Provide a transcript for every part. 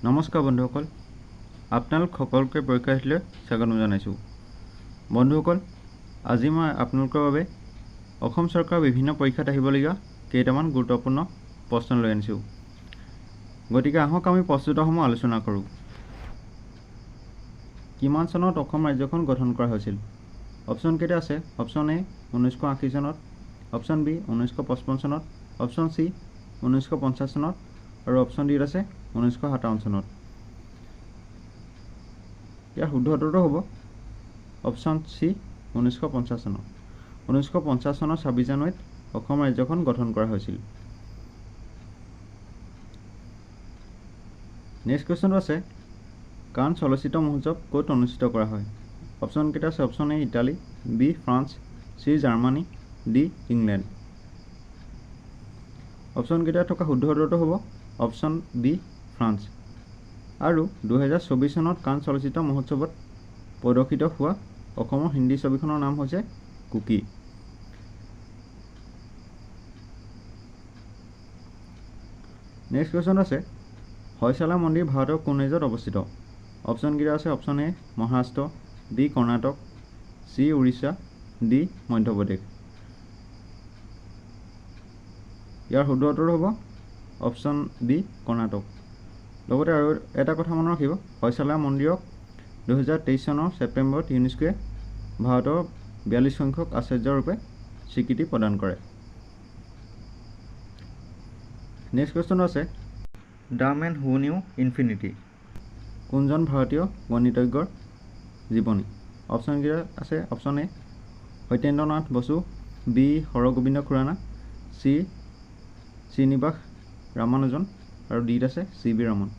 নমস্কাৰ বন্ধুসকল, আপোনালোক সকলোকে পৰীক্ষাৰ্থীলৈ স্বাগতম জনাইছোঁ। বন্ধুসকল, আজি মই আপোনালোকৰ বাবে অসম চৰকাৰৰ বিভিন্ন পৰীক্ষাত আহিবলগীয়া কেইটামান গুৰুত্বপূৰ্ণ প্ৰশ্ন লৈ আনিছোঁ। গতিকে আহক আমি প্ৰশ্নোত্তৰসমূহ আলোচনা কৰোঁ। কিমান চনত অসম ৰাজ্যখন গঠন কৰা হৈছিল? অপশ্যন কেইটা আছে? অপশ্যন এ 1980 চনত, অপশ্যন বি 1955 চনত, অপশ্যন চি 1950 চনত আৰু অপশ্যন ডি আছে 1957 চনত। ইয়াৰ শুদ্ধ উত্তৰটো হ'ব অপশ্যন চি 1950 চনত। 1950 চনৰ 26 জানুৱাৰীত অসম ৰাজ্যখন গঠন কৰা হৈছিল। নেক্সট কুৱেশ্যনটো আছে, কান চলচ্চিত্ৰ মহোৎসৱ ক'ত অনুষ্ঠিত কৰা হয়? অপশ্যন কেইটা আছে? Option A Italy, B France, C Germany, D England. Option কেইটা থকা শুদ্ধ উত্তৰটো হ'ব অপশ্যন বি ফ্ৰান্স। আৰু 2024 চনত কান চলচ্চিত্ৰ মহোৎসৱত প্ৰদৰ্শিত হোৱা অসমৰ হিন্দী ছবিখনৰ নাম হৈছে কুকি। নেক্সট কুৱেশ্যন আছে, হয়শালা মন্দিৰ ভাৰতৰ কোন ৰাজ্যত অৱস্থিত? অপশ্যন কেইটা আছে? Option A Maharashtra, B Karnataka, C Orissa, D Madhya Pradesh. ইয়াৰ শুদ্ধ উত্তৰ হ'ব অপশ্যন বি কৰ্ণাটক। লগতে আৰু এটা কথা মনত ৰাখিব, হয়শালা মন্দিৰক 2023 চনৰ ছেপ্টেম্বৰত ইউনেস্কোৱে ভাৰতৰ 42 সংখ্যক আচাৰ্যৰূপে স্বীকৃতি প্ৰদান কৰে। নেক্সট কুৱেশ্যন আছে, the man who knew infinity কোনজন ভাৰতীয় গণিতজ্ঞৰ জীৱনী? অপশ্যন কেইটা আছে? Option A Satyendra Nath Bose, B Hargobind Khorana, C Srinivas Ramanujan আৰু ডিত আছে চি বি ৰমন।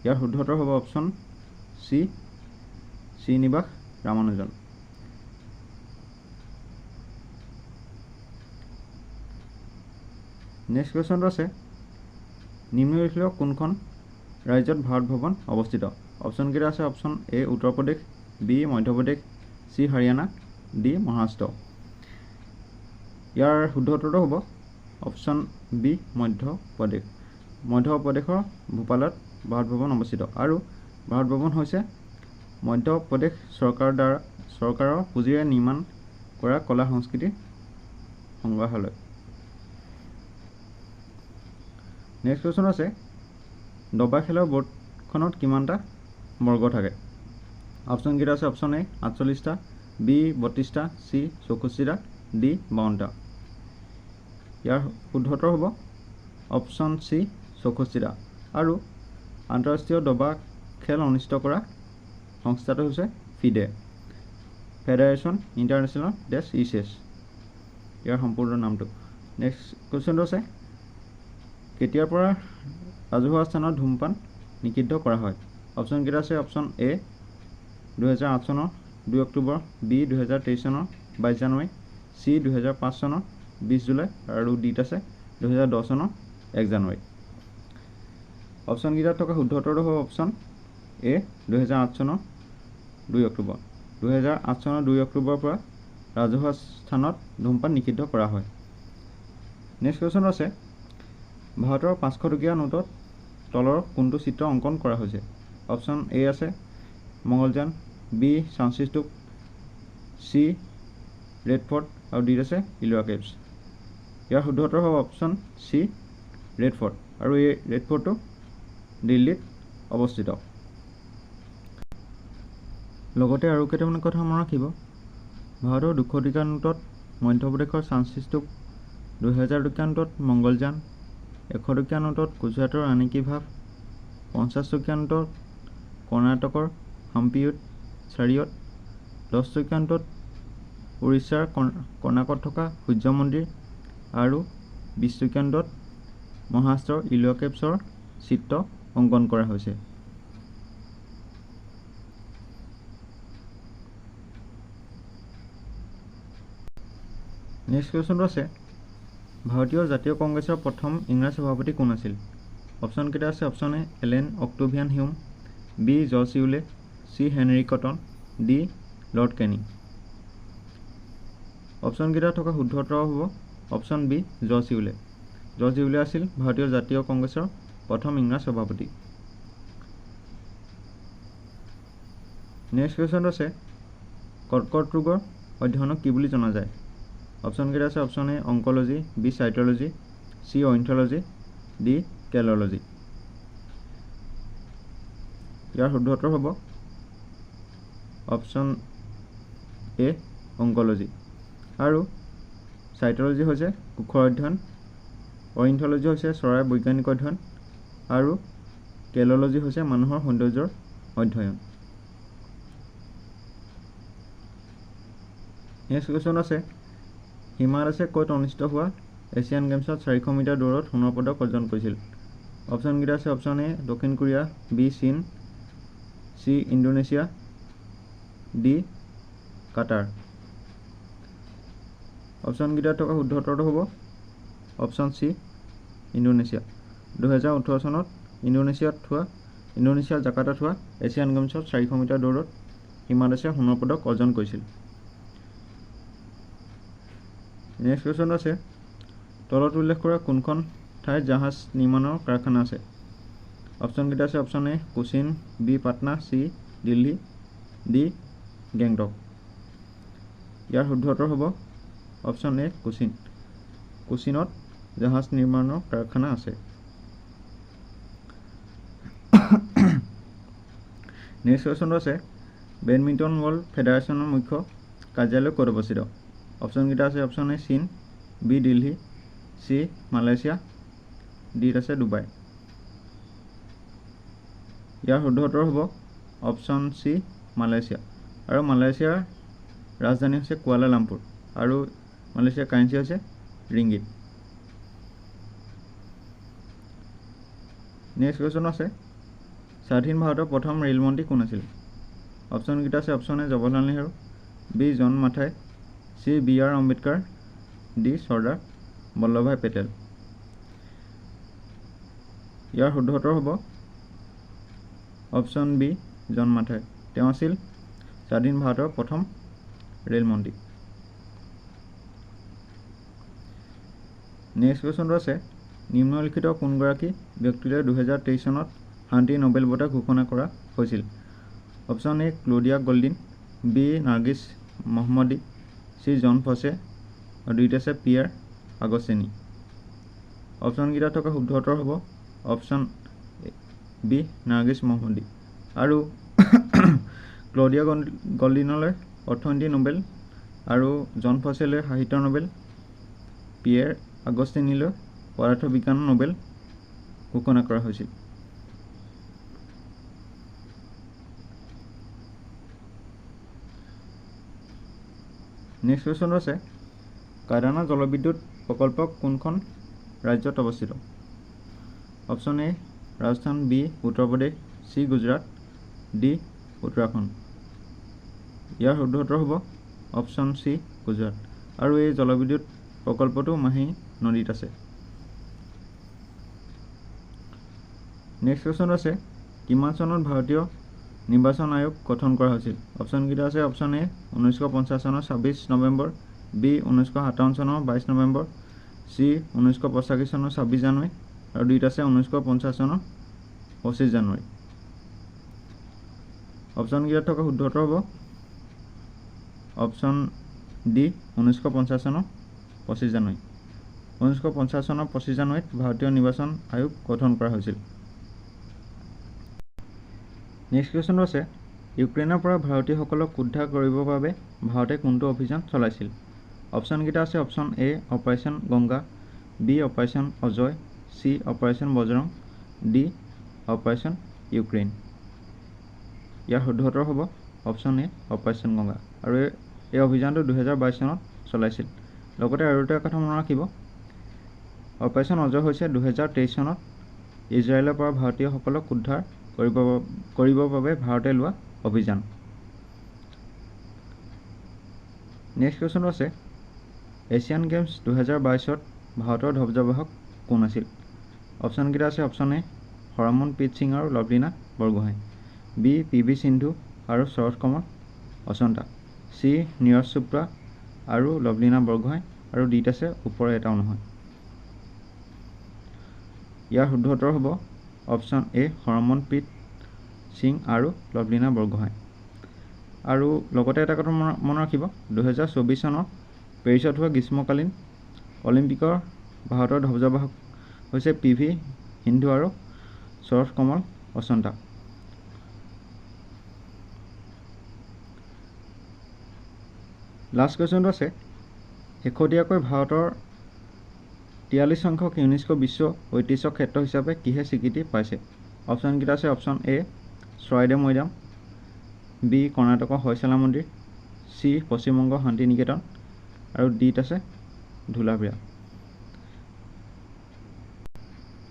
ইয়াৰ শুদ্ধ উত্তৰ হ'ব option C Srinivas Ramanujan. Next কুৱেশ্যনটো আছে, নিম্নলিখিত কোনখন ৰাজ্যত ভাৰত ভৱন অৱস্থিত? অপশ্যন কেইটা আছে? Option A Uttar Pradesh, B Madhya Pradesh, C Haryana, D Maharashtra. ইয়াৰ শুদ্ধ উত্তৰটো হ'ব অপশ্যন বি মধ্যপ্ৰদেশ। মধ্যপ্ৰদেশৰ ভূপালত ভাৰত ভৱন অৱস্থিত আৰু ভাৰত ভৱন হৈছে মধ্যপ্ৰদেশ চৰকাৰৰ পুঁজিৰে নিৰ্মাণ কৰা কলা সংস্কৃতিৰ সংগ্ৰহালয়। নেক্সট কুৱেশ্যন আছে, দবা খেলৰ বৰ্ডখনত কিমানটা বৰ্গ থাকে? অপশ্যন কেইটা আছে? অপশ্যন এ 48টা, বি 32টা, চি 64টা, ডি 52টা। ইয়াৰ শুদ্ধ উত্তৰ হ'ব অপশ্যন চি 64টা। আৰু আন্তঃৰাষ্ট্ৰীয় দবা খেল অনুষ্ঠিত কৰা সংস্থাটো হৈছে ফিডে, ফেডাৰেশ্যন ইণ্টাৰনেশ্যনেল ডেছ ইচেছ। ইয়াৰ সম্পূৰ্ণ নামটো। নেক্সট কুৱেশ্যনটো আছে, কেতিয়াৰ পৰা ৰাজহুৱা স্থানত ধূমপান নিষিদ্ধ কৰা হয়? অপশ্যন কেইটা আছে? অপশ্যন এ 2008 চনৰ 2 অক্টোবৰ, বি 2023 চনৰ 22 জানুৱাৰী, চি 2005 চনৰ 20 জুলাই আৰু ডিত আছে 2010 চনৰ 1 জানুৱাৰী। অপশ্যন কেইটাত থকা শুদ্ধ উত্তৰটো হ'ব অপশ্যন এ 2008 চনৰ 2 অক্টোবৰ। 2008 চনৰ 2 অক্টোবৰৰ পৰা ৰাজহুৱা স্থানত ধূমপান নিষিদ্ধ কৰা হয়। নেক্সট কুৱেশ্যন আছে, ভাৰতৰ 500 টকীয়া নোটত তলৰ কোনটো চিত্ৰ অংকন কৰা হৈছে? অপশ্যন এ আছে Mangalyaan, B Sanchi Stupa, C Red Fort আৰু ডিত আছে ইলোৰা কেভছ। ইয়াৰ শুদ্ধ উত্তৰ হ'ব অপশ্যন চি ৰেড ফৰ্ট আৰু এই ৰেড ফৰ্টটো দিল্লীত অৱস্থিত। লগতে আৰু কেইটামান কথা মনত ৰাখিব, ভাৰতৰ 200 টকীয়া নোটত মধ্যপ্ৰদেশৰ চানচিস্তূপ, 2000 টকীয়া নোটত মঙ্গলযান, 100 টকীয়া নোটত গুজৰাটৰ ৰাণী কি ভাৱ, 50 টকীয়া নোটত কৰ্ণাটকৰ হাম্পিত চাৰিয়ট, 10 টকীয়া নোটত উৰিষ্যাৰ কৰ্ণাকত থকা সূৰ্য মন্দিৰ আৰু 20 টকীয়া নোটত মহাৰাষ্ট্ৰৰ ইলোৰা কেভছৰ চিত্ৰ অংকন কৰা হৈছে। নেক্সট কুৱেশ্যনটো আছে, ভাৰতীয় জাতীয় কংগ্ৰেছৰ প্ৰথম ইংৰাজ সভাপতি কোন আছিল? অপশ্যন কেইটা আছে? Option A Allan Octavian Hume, B George Yule, C Henry Cotton, D Lord Kenny. Option কেইটা থকা শুদ্ধ উত্তৰ হ'ব option B George Yule. George Yule আছিল ভাৰতীয় জাতীয় কংগ্ৰেছৰ প্ৰথম ইংৰাজ সভাপতি। নেক্সট কুৱেশ্যন আছে কৰ্কট ৰোগৰ অধ্যয়নক কি বুলি জনা যায়? অপশ্যনকেইটা আছে option A oncology, B cytology, C ornithology, D caliology. ইয়াৰ শুদ্ধ উত্তৰ হ'ব অপশ্যন এ অংকলজি। আৰু চাইটলজি হৈছে কোষৰ অধ্যয়ন, অইন্থলজি হৈছে চৰাইৰ বৈজ্ঞানিক অধ্যয়ন, আৰু কেললজি হৈছে মানুহৰ সৌন্দৰ্যৰ অধ্যয়ন। নেক্সট কুৱেশ্যন আছে হিমা দাসে ক'ত অনুষ্ঠিত হোৱা এছিয়ান গেমছত 400 মিটাৰ দৌৰত সোণৰ পদক অৰ্জন কৰিছিল? অপশ্যনকেইটা আছে অপশ্যন এ দক্ষিণ কোৰিয়া, বি চীন, চি ইণ্ডোনেছিয়া, ডি কাটাৰ। অপশ্যনকেইটাত থকা শুদ্ধ উত্তৰটো হ'ব অপশ্যন চি ইণ্ডোনেছিয়া। 2018 চনত ইণ্ডোনেছিয়াৰ জাকাৰ্টাত হোৱা এছিয়ান গেমছত 400 মিটাৰ দৌৰত হিমা দাসে সোণৰ পদক অৰ্জন কৰিছিল। নেক্সট কুৱেশ্যন আছে তলত উল্লেখ কৰা কোনখন ঠাইত জাহাজ নিৰ্মাণৰ কাৰখানা আছে? অপশ্যনকেইটা আছে option A Cochin, B Patna, C Delhi, D Gangtok. ইয়াৰ শুদ্ধ উত্তৰ হ'ব অপশ্যন এ কোচিন। কোচিনত জাহাজ নিৰ্মাণৰ কাৰখানা আছে। নেক্সট কুৱেশ্যনটো আছে বেডমিণ্টন ৱৰ্ল্ড ফেডাৰেশ্যনৰ মুখ্য কাৰ্যালয় ক'ত অৱস্থিত? অপশ্যনকেইটা আছে অপশ্যন এ চীন, B Delhi, C Malaysia, D আছে ডুবাই। ইয়াৰ শুদ্ধ উত্তৰ হ'ব অপশ্যন চি মালয়েছিয়া। আৰু মালয়েছিয়াৰ ৰাজধানী হৈছে কুৱালালামপুৰ আৰু মালয়েছিয়াৰ কাৰেঞ্চি হৈছে ৰিংগিত। নেক্সট কুৱেশ্যন আছে স্বাধীন ভাৰতৰ প্ৰথম ৰেলমন্ত্ৰী কোন আছিল? অপশ্যনকেইটা আছে option A Jawaharlal Nehru, B John Mathai, C B R Ambedkar, D Sardar Vallabhbhai Patel. ইয়াৰ শুদ্ধ উত্তৰ হ'ব অপশ্যন বি জন মাথাই। তেওঁ আছিল স্বাধীন ভাৰতৰ প্ৰথম ৰেলমন্ত্ৰী। নেক্সট কুৱেশ্যনটো আছে নিম্নলিখিত কোনগৰাকী ব্যক্তিলৈ 2023 চনত শান্তি নোবেল বঁটা ঘোষণা কৰা হৈছিল? Option A Claudia Goldin, B Narges Mohammadi, C Jon Fosse, আৰু ডিত আছে পিয়েৰ আগষ্টিনি। অপশ্যনকেইটাত থকা শুদ্ধ উত্তৰ হ'ব অপশ্যন বি নাৰ্গিছ মহম্মদী। আৰু ক্লডিয়া গল্ডিনলৈ অৰ্থনীতি নোবেল, আৰু জন ফছেলৈ সাহিত্য নোবেল, পিয়েৰ আগষ্টিনিলৈ পদাৰ্থ বিজ্ঞানৰ নোবেল ঘোষণা কৰা হৈছিল। নেক্সট কুৱেশ্যনটো আছে কাইৰানা জলবিদ্যুৎ প্ৰকল্প কোনখন ৰাজ্যত অৱস্থিত? Option A Rajasthan, B Uttar Pradesh, C Gujarat, D Uttarakhand. ইয়াৰ শুদ্ধ উত্তৰ হ'ব অপশ্যন চি গুজৰাট। আৰু এই জলবিদ্যুৎ প্ৰকল্পটো মাহী নদীত আছে। নেক্সট কুৱেশ্যন আছে কিমান চনত ভাৰতীয় নিৰ্বাচন আয়োগ গঠন কৰা হৈছিল? অপশ্যনকেইটা আছে অপশ্যন এ 1950 চনৰ 26 নৱেম্বৰ, বি 1957 চনৰ 22 নৱেম্বৰ, চি 1985 চনৰ 26 জানুৱাৰী, আৰু ডিত আছে 1950 চনৰ 25 জানুৱাৰী। অপশ্যনকেইটাত থকা শুদ্ধ উত্তৰ হ'ব অপশ্যন ডি 1950 চনৰ 25 জানুৱাৰী। 1950 চনৰ 25 জানুৱাৰীত ভাৰতীয় নিৰ্বাচন আয়োগ গঠন কৰা হৈছিল। নেক্সট কুৱেশ্যনটো আছে ইউক্ৰেইনৰ পৰা ভাৰতীয়সকলক উদ্ধাৰ কৰিবৰ বাবে ভাৰতে কোনটো অভিযান চলাইছিল? অপশ্যনকেইটা আছে option A Operation Ganga, B Operation Ajay, C Operation Bajrang, D Operation Ukraine. ইয়াৰ শুদ্ধ উত্তৰ হ'ব অপশ্যন এ অপাৰেশ্যন গংগা। আৰু এই অভিযানটো 2022 চনত চলাইছিল। লগতে আৰু এটা কথা মনত ৰাখিব অপাৰেশ্যন অজয় হৈছে 2023 চনত ইজৰাইলৰ পৰা ভাৰতীয়সকলক উদ্ধাৰ কৰিবৰ বাবে ভাৰতে লোৱা অভিযান। নেক্সট কুৱেশ্যনটো আছে এছিয়ান গেমছ 2022ত ভাৰতৰ ধ্বজাবাহক কোন আছিল? অপশ্যনকেইটা আছে অপশ্যন এ হৰমনপ্ৰীত সিং আৰু লভলীনা বৰগোহাঁই, বি পি সিন্ধু আৰু শৰৎ কমল অচন্তা, চি নীৰজ চোপ্ৰা আৰু লভলীনা বৰগোহাঁই, আৰু ডিত আছে ওপৰৰ এটাও নহয়। ইয়াৰ শুদ্ধ উত্তৰ হ'ব অপশ্যন এ হৰমনপ্ৰীত সিং আৰু লভলীনা বৰগোহাঁই। আৰু লগতে এটা কথা মনত ৰাখিব, 2024 চনৰ পেৰিছত হোৱা গ্ৰীষ্মকালীন অলিম্পিকৰ ভাৰতৰ ধ্বজাবাহক হৈছে PV সিন্ধু আৰু সৌৰভ কমল অচন্তা। লাষ্ট কুৱেশ্যনটো আছে, শেহতীয়াকৈ ভাৰতৰ 43 সংখ্যক ইউনেস্কো বিশ্ব ঐতিহ্য ক্ষেত্ৰ হিচাপে কিহে স্বীকৃতি পাইছে? অপশ্যনকেইটা আছে option A Charaideo Moidam, B কৰ্ণাটকৰ হৈশালা মন্দিৰ, চি পশ্চিমবংগ শান্তি নিকেতন আৰু ডিত আছে ধুলাভিৰা।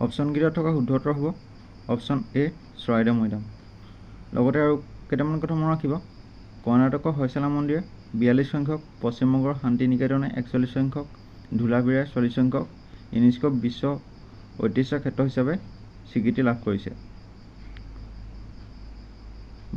অপশ্যনকেইটাত থকা শুদ্ধ উত্তৰ হ'ব অপশ্যন এ চৰাইদেউ মৈদাম। লগতে আৰু কেইটামান কথা মনত ৰাখিব, কৰ্ণাটকৰ হৈশালা মন্দিৰে 42 সংখ্যক, পশ্চিমবংগৰ শান্তি নিকেতনে 41 সংখ্যক, ধুলাভিৰাই 40 সংখ্যক ইউনেস্কো বিশ্ব ঐতিহ্য ক্ষেত্ৰ হিচাপে স্বীকৃতি লাভ কৰিছে।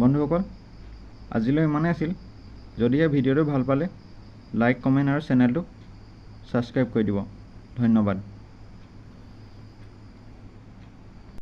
বন্ধুসকল, আজিলৈ ইমানেই আছিল। যদিহে ভিডিঅ'টো ভাল পালে লাইক, কমেণ্ট আৰু চেনেলটো ছাবস্ক্ৰাইব কৰি দিব। ধন্যবাদ।